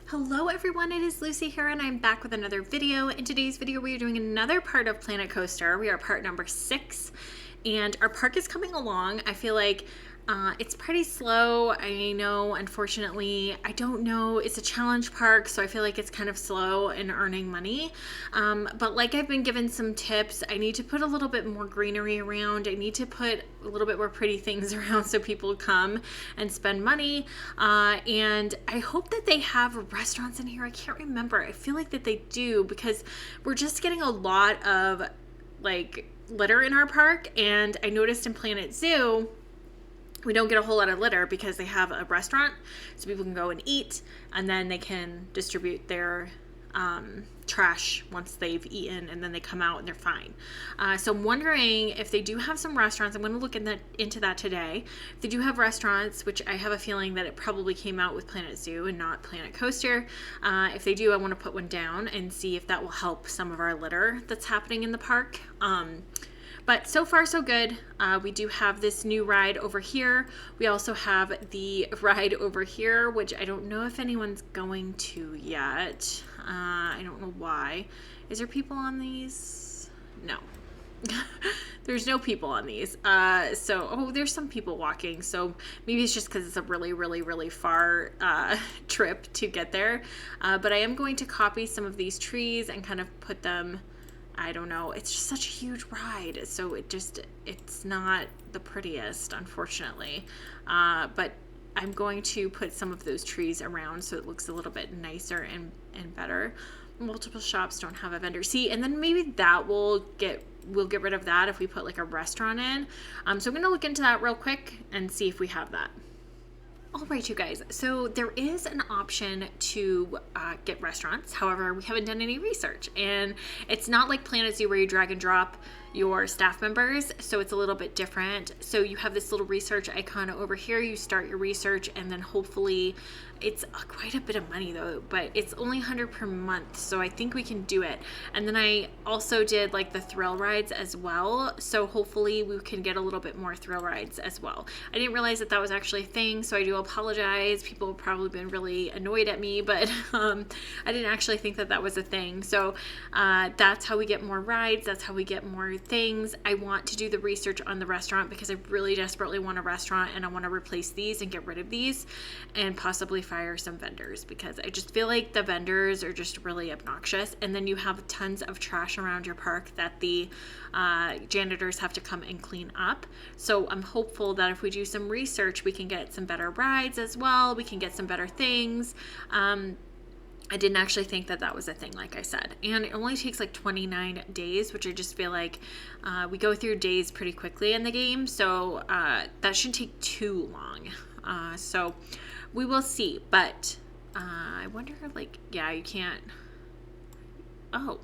Hello everyone, it is Lucy here and I'm back with another video. In today's video we are doing another part of Planet Coaster. We are part number 6 and our park is coming along. I feel like it's pretty slow. I know, unfortunately, I don't know, it's a challenge park, so I feel like it's kind of slow in earning money. But like I've been given some tips, I need to put a little bit more greenery around. I need to put a little bit more pretty things around so people come and spend money. And I hope that they have restaurants in here. I can't remember. I feel like that they do because we're just getting a lot of like litter in our park. And I noticed in Planet Zoo, we don't get a whole lot of litter because they have a restaurant so people can go and eat and then they can distribute their trash once they've eaten and then they come out and they're fine. So I'm wondering if they do have some restaurants. I'm going to look into that today. If they do have restaurants, which I have a feeling that it probably came out with Planet Zoo and not Planet Coaster. If they do, I want to put one down and see if that will help some of our litter that's happening in the park. But so far, so good. We do have this new ride over here. We also have the ride over here, which I don't know if anyone's going to yet. I don't know why. Is there people on these? No. There's no people on these. There's some people walking. So maybe it's just because it's a really, really, really far trip to get there. But I am going to copy some of these trees and kind of put them, I don't know, it's just such a huge ride, so it's not the prettiest, unfortunately, but I'm going to put some of those trees around so it looks a little bit nicer and better. Multiple shops don't have a vendor. See, and then maybe that we'll get rid of that if we put like a restaurant in. So I'm going to look into that real quick and see if we have that. All right, you guys, so there is an option to get restaurants. However, we haven't done any research, and it's not like Planet Zoo where you drag and drop your staff members, so it's a little bit different. So you have this little research icon over here. You start your research, and then hopefully it's quite a bit of money though, but it's only $100 per month, so I think we can do it. And then I also did like the thrill rides as well, so hopefully we can get a little bit more thrill rides as well. I didn't realize that was actually a thing, so I do apologize. People have probably been really annoyed at me, but I didn't actually think that was a thing. So that's how we get more rides. That's how we get more things. I want to do the research on the restaurant because I really desperately want a restaurant, and I want to replace these and get rid of these and possibly fire some vendors because I just feel like the vendors are just really obnoxious, and then you have tons of trash around your park that the janitors have to come and clean up. So I'm hopeful that if we do some research, we can get some better rides as well. We can get some better things. I didn't actually think that was a thing, like I said. And it only takes like 29 days, which I just feel like we go through days pretty quickly in the game. So that shouldn't take too long. So we will see. But I wonder, like, yeah, you can't. Oh.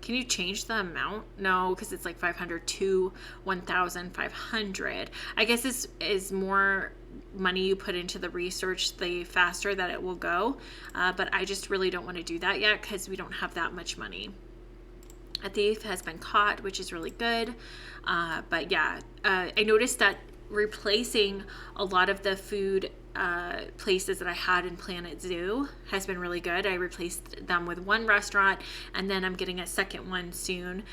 Can you change the amount? No, because it's like 500 to 1,500. I guess this is more money you put into the research, the faster that it will go. But I just really don't want to do that yet because we don't have that much money. A thief has been caught, which is really good. But yeah, I noticed that replacing a lot of the food places that I had in Planet Zoo has been really good. I replaced them with one restaurant, and then I'm getting a second one soon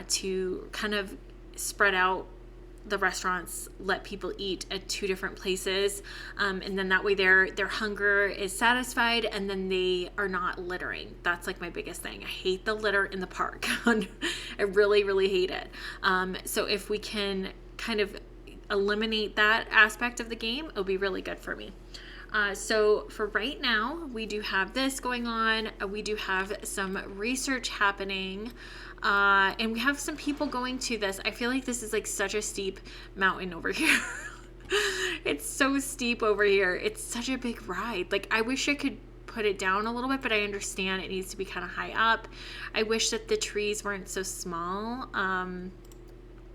to kind of spread out the restaurants, let people eat at 2 different places, and then that way their hunger is satisfied, and then they are not littering. That's like my biggest thing. I hate the litter in the park. I really, really hate it. So if we can kind of eliminate that aspect of the game, it'll be really good for me. So for right now, we do have this going on. We do have some research happening. And we have some people going to this. I feel like this is like such a steep mountain over here. It's so steep over here. It's such a big ride. Like, I wish I could put it down a little bit, but I understand it needs to be kind of high up. I wish that the trees weren't so small.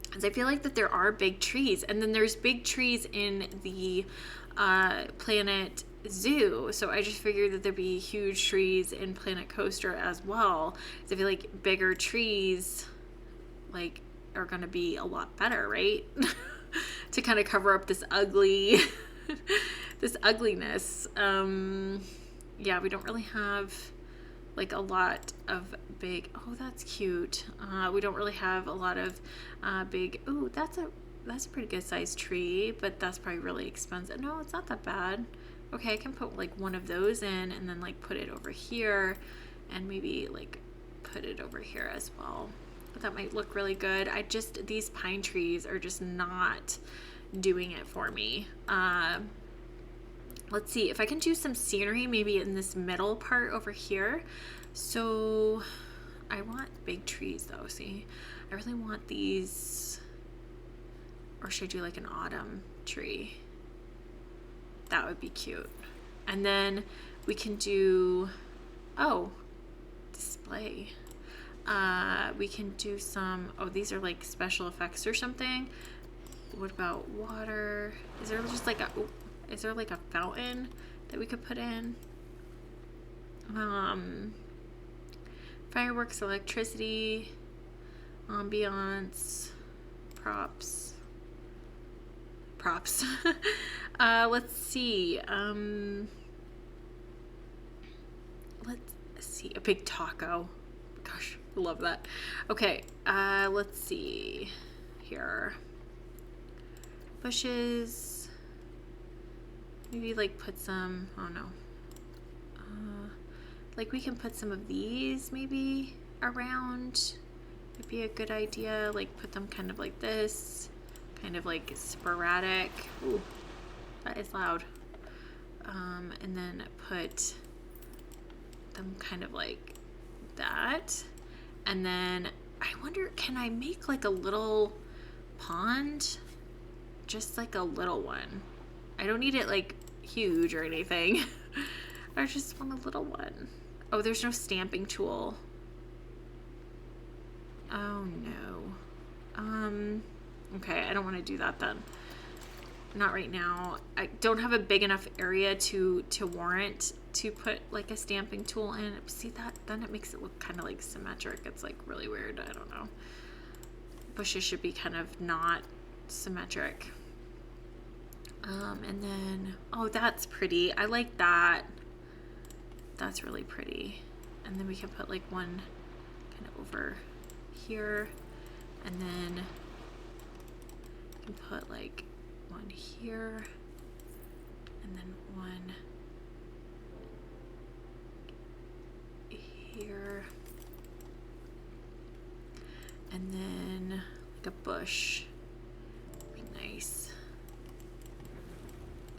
Because I feel like that there are big trees, and then there's big trees in the Planet Zoo, so I just figured that there'd be huge trees in Planet Coaster as well. So I feel like bigger trees like are gonna be a lot better, right? To kind of cover up this ugly this ugliness. yeah, we don't really have like a lot of big, oh, that's cute. We don't really have a lot of big, oh, that's a pretty good sized tree, but that's probably really expensive. No, it's not that bad. Okay, I can put like one of those in and then like put it over here and maybe like put it over here as well. But that might look really good. These pine trees are just not doing it for me. Let's see if I can do some scenery maybe in this middle part over here. So I want big trees though. See, I really want these, or should I do like an autumn tree? That would be cute. And then we can do, oh, display. We can do some, oh, these are like special effects or something. What about water? Is there just like is there like a fountain that we could put in? Fireworks, electricity, ambiance, props. Let's see. Let's see. A big taco. Gosh, I love that. Okay. Let's see here. Bushes. Maybe like put some. Oh no. Like we can put some of these maybe around. Would be a good idea. Like put them kind of like this. Kind of like sporadic. Ooh, that is loud. And then put them kind of like that. And then I wonder, can I make like a little pond? Just like a little one. I don't need it like huge or anything. I just want a little one. Oh, there's no stamping tool. Oh no. Okay, I don't want to do that then. Not right now. I don't have a big enough area to warrant to put like a stamping tool in. See that? Then it makes it look kind of like symmetric. It's like really weird. I don't know. Bushes should be kind of not symmetric. And then, oh, that's pretty. I like that. That's really pretty. And then we can put like one kind of over here, and then you can put like one here, and then one here, and then like a bush. Be nice.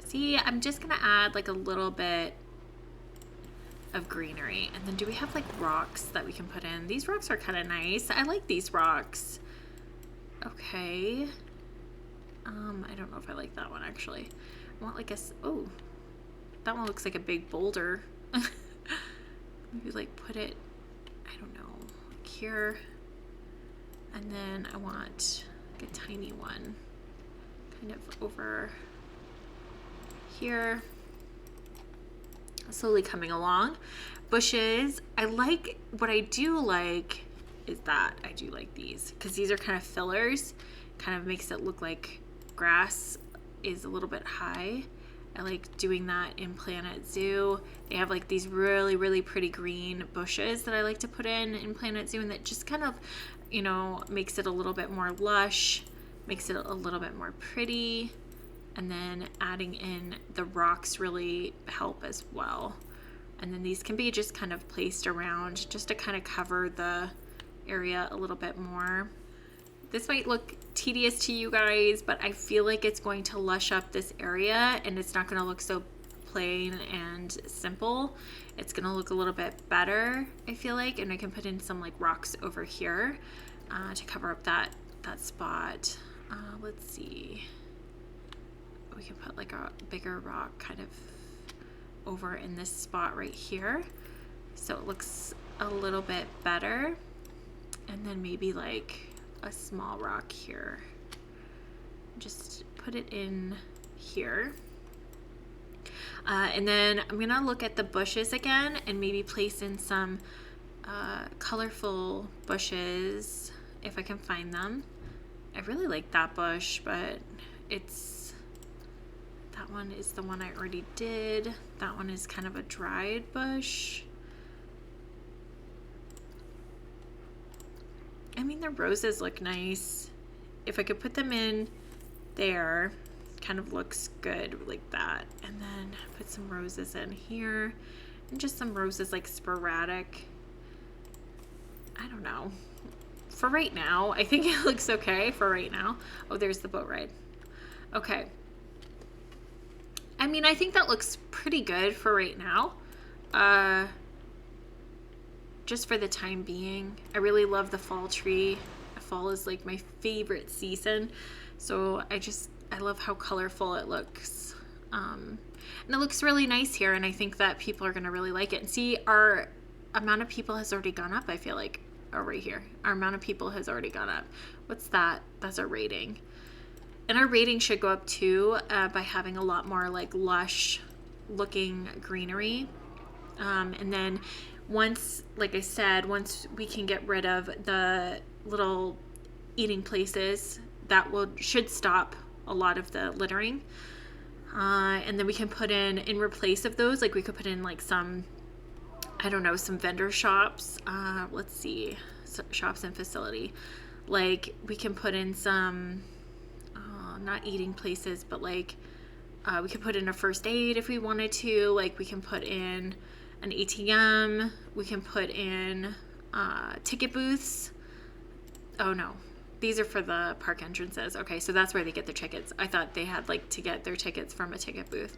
See, I'm just gonna add like a little bit of greenery. And then do we have like rocks that we can put in? These rocks are kind of nice. I like these rocks. Okay. I don't know if I like that one actually. I want like a, oh, that one looks like a big boulder. Maybe like put it, I don't know, like here. And then I want like a tiny one kind of over here. Slowly coming along. Bushes. I like, what I do like is that I do like these because these are kind of fillers. Kind of makes it look like grass is a little bit high. I like doing that in Planet Zoo. They have like these really, really pretty green bushes that I like to put in Planet Zoo, and that just kind of, you know, makes it a little bit more lush, makes it a little bit more pretty. And then adding in the rocks really help as well. And then these can be just kind of placed around just to kind of cover the area a little bit more. This might look tedious to you guys, but I feel like it's going to lush up this area and it's not going to look so plain and simple. It's going to look a little bit better, I feel like, and I can put in some like rocks over here to cover up that spot. Let's see. We can put like a bigger rock kind of over in this spot right here, so it looks a little bit better. And then maybe like a small rock here. Just put it in here. And then I'm gonna look at the bushes again and maybe place in some colorful bushes if I can find them. I really like that bush, but it's That one is the one I already did. That one is kind of a dried bush. I mean, the roses look nice. If I could put them in there, kind of looks good like that. And then put some roses in here, and just some roses like sporadic. I don't know. For right now, I think it looks okay for right now. Oh, there's the boat ride. Okay. I mean, I think that looks pretty good for right now. Just for the time being. I really love the fall tree. Fall is like my favorite season. So I love how colorful it looks. And it looks really nice here, and I think that people are gonna really like it. And see, our amount of people has already gone up, I feel like. Oh, right here. Our amount of people has already gone up. What's that? That's our rating. And our rating should go up too by having a lot more like lush looking greenery. And then once, like I said, once we can get rid of the little eating places, that should stop a lot of the littering. And then we can put in replace of those, like we could put in like some, I don't know, some vendor shops. Let's see, shops and facility. Like we can put in some, not eating places, but like we could put in a first aid if we wanted to. Like we can put in an ATM. We can put in ticket booths. Oh no, these are for the park entrances. Okay, so that's where they get their tickets. I thought they had like to get their tickets from a ticket booth.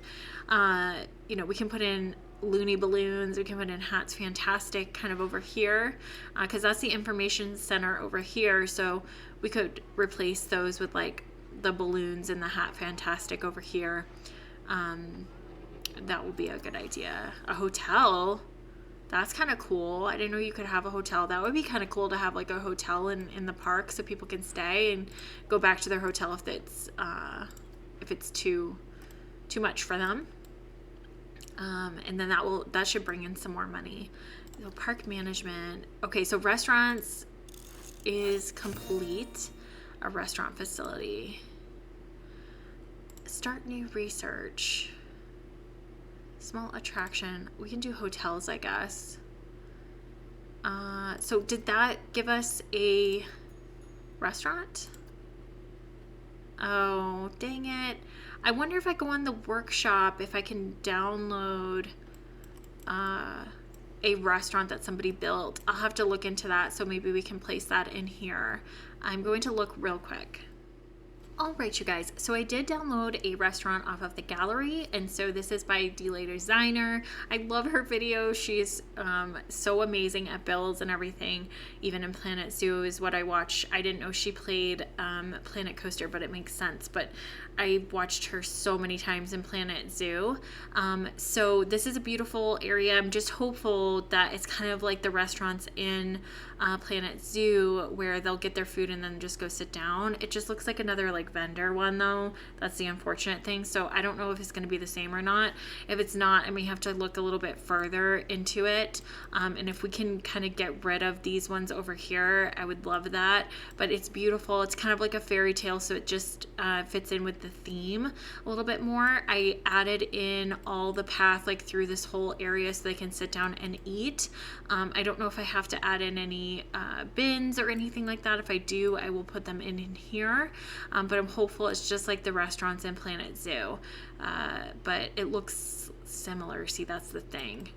You know, we can put in loony balloons. We can put in Hats Fantastic kind of over here, because that's the information center over here. So we could replace those with like the balloons and the Hat Fantastic over here. That would be a good idea. A hotel, that's kind of cool. I didn't know you could have a hotel. That would be kind of cool to have like a hotel in the park so people can stay and go back to their hotel if it's too much for them. And then that should bring in some more money. So park management. Okay, so restaurants is complete. A restaurant facility. Start new research. Small attraction. We can do hotels, I guess. So did that give us a restaurant? Oh, dang it. I wonder if I go on the workshop, if I can download a restaurant that somebody built. I'll have to look into that, so maybe we can place that in here. I'm going to look real quick. All right, you guys, so I did download a restaurant off of the gallery, and so this is by Delay Designer. I love her videos. She's so amazing at builds and everything. Even in Planet Zoo is what I watch. I didn't know she played Planet Coaster, but it makes sense. But I watched her so many times in Planet Zoo. So this is a beautiful area. I'm just hopeful that it's kind of like the restaurants in Planet Zoo where they'll get their food and then just go sit down. It just looks like another like vendor one though. That's the unfortunate thing. So I don't know if it's going to be the same or not. If it's not, I may have to look a little bit further into it. And if we can kind of get rid of these ones over here, I would love that. But it's beautiful. It's kind of like a fairy tale, so it just fits in with the theme a little bit more. I added in all the path like through this whole area so they can sit down and eat. I don't know if I have to add in any bins or anything like that. If I do, I will put them in here. But I'm hopeful it's just like the restaurants in Planet Zoo. But it looks similar. See, that's the thing.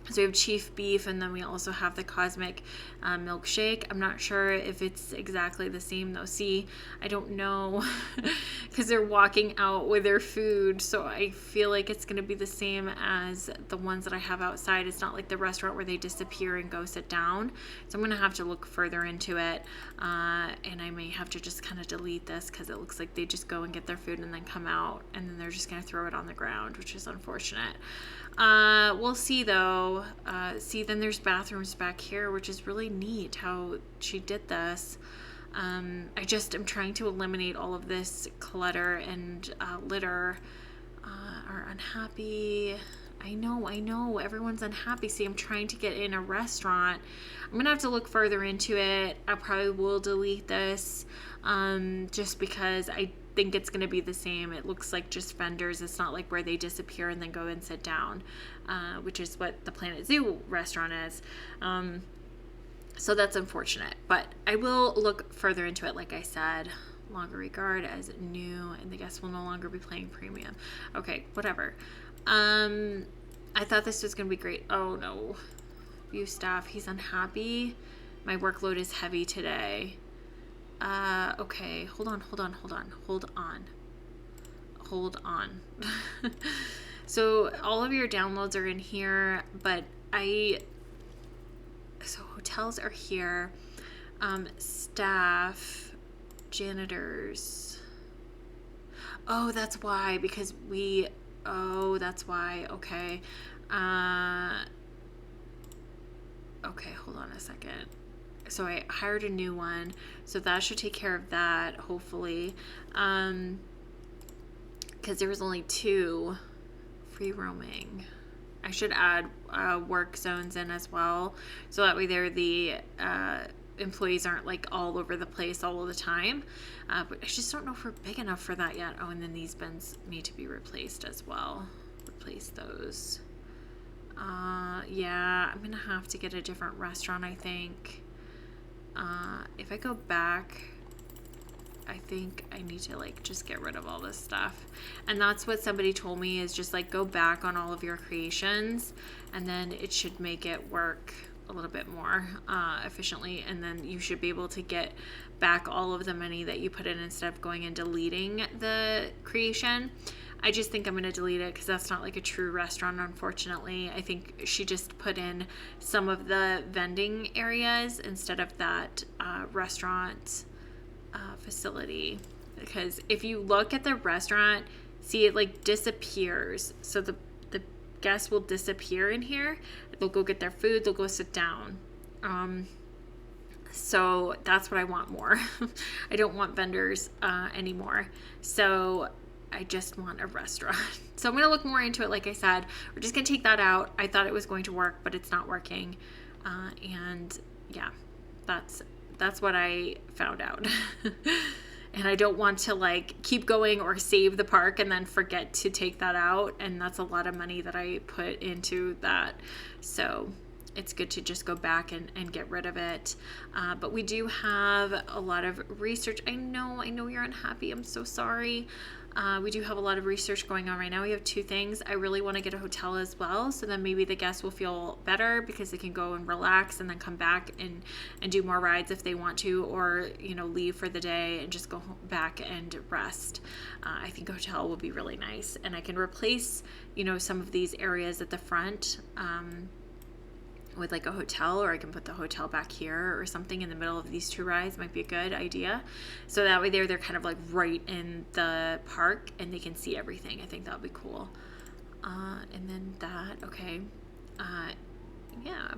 So we have Chief Beef, and then we also have the Cosmic Milkshake. I'm not sure if it's exactly the same though. See, I don't know because they're walking out with their food, so I feel like it's going to be the same as the ones that I have outside. It's not like the restaurant where they disappear and go sit down. So I'm going to have to look further into it, and I may have to just kind of delete this because it looks like they just go and get their food and then come out, and then they're just going to throw it on the ground, which is unfortunate. We'll see though. See, then there's bathrooms back here, which is really neat how she did this. I just am trying to eliminate all of this clutter and litter. Are unhappy. I know everyone's unhappy. See, I'm trying to get in a restaurant. I'm gonna have to look further into it. I probably will delete this just because I think it's going to be the same. It looks like just vendors. It's not like where they disappear and then go and sit down, which is what the Planet Zoo restaurant is. So that's unfortunate, but I will look further into it. Like I said, longer regard as new, and the guests will no longer be playing premium. Okay, whatever. I thought this was going to be great. Oh no. View staff, he's unhappy. My workload is heavy today. Okay, hold on. So all of your downloads are in here, but so hotels are here. Staff, janitors. Oh, that's why, because that's why. Okay. Okay, hold on a second. So I hired a new one, so that should take care of that, hopefully. Because there was only 2 free roaming. I should add work zones in as well, so that way the employees aren't like all over the place all of the time. But I just don't know if we're big enough for that yet. Oh, and then these bins need to be replaced as well. Replace those. Yeah, I'm gonna have to get a different restaurant, I think. If I go back, I think I need to like just get rid of all this stuff. And that's what somebody told me, is just like go back on all of your creations, and then it should make it work a little bit more efficiently, and then you should be able to get back all of the money that you put in instead of going and deleting the creation. I just think I'm going to delete it because that's not like a true restaurant, unfortunately. I think she just put in some of the vending areas instead of that restaurant facility. Because if you look at the restaurant, see, it like disappears. So the guests will disappear in here. They'll go get their food. They'll go sit down. So that's what I want more. I don't want vendors anymore. So I just want a restaurant. So I'm going to look more into it. Like I said, we're just going to take that out. I thought it was going to work, but it's not working. And yeah, that's what I found out. And I don't want to like keep going or save the park and then forget to take that out. And that's a lot of money that I put into that. So it's good to just go back and get rid of it. But we do have a lot of research. I know you're unhappy. I'm so sorry. We do have a lot of research going on right now. We have 2 things. I really want to get a hotel as well, so then maybe the guests will feel better because they can go and relax and then come back and do more rides if they want to, or leave for the day and just go back and rest. I think a hotel will be really nice, and I can replace some of these areas at the front with like a hotel, or I can put the hotel back here or something in the middle of these 2 rides. Might be a good idea. So that way they're kind of like right in the park and they can see everything. I think that would be cool. And then that, okay. Yeah.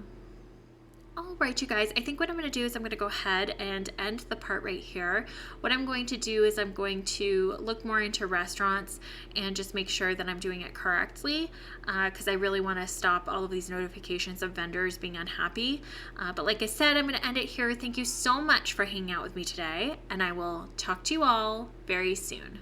All right, you guys, I think what I'm going to do is I'm going to go ahead and end the part right here. What I'm going to do is I'm going to look more into restaurants and just make sure that I'm doing it correctly, because I really want to stop all of these notifications of vendors being unhappy. But like I said, I'm going to end it here. Thank you so much for hanging out with me today, and I will talk to you all very soon.